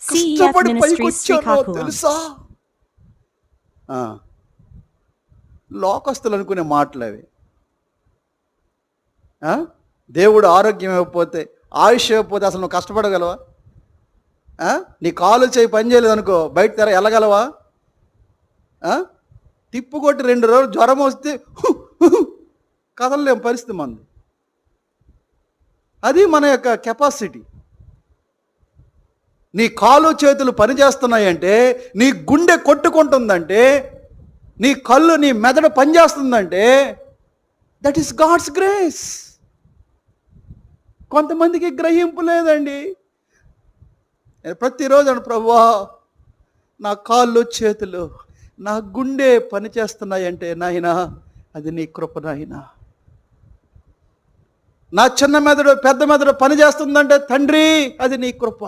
CEF కష్టపడి Ministries పైకొచ్చానో Srikakulam. తెలుసా? లోకస్తులు అనుకునే మాటలు అవి. దేవుడు ఆరోగ్యం ఇవ్వకపోతే, ఆయుష్ ఇవ్వకపోతే అసలు నువ్వు కష్టపడగలవా? నీ కాలు చేయి పని చేయలేదు అనుకో, బయట తెర వెళ్ళగలవా? తిప్పుకొట్టి 2 రోజులు జ్వరం వస్తే కదలలేం పరిస్థితి మంది. అది మన యొక్క కెపాసిటీ. నీ కాలు చేతులు పనిచేస్తున్నాయంటే, నీ గుండె కొట్టుకుంటుందంటే, నీ కళ్ళు నీ మెదడు పనిచేస్తుందంటే దట్ ఈస్ గాడ్స్ గ్రేస్. కొంతమందికి గ్రహింపు లేదండి. నేను ప్రతిరోజు అను, ప్రభువా నా కాళ్ళు చేతులు నా గుండె పనిచేస్తున్నాయంటే నాయనా అది నీ కృప నాయనా. నా చిన్న మెదడు పెద్ద మెదడు పనిచేస్తుందంటే తండ్రి అది నీ కృప.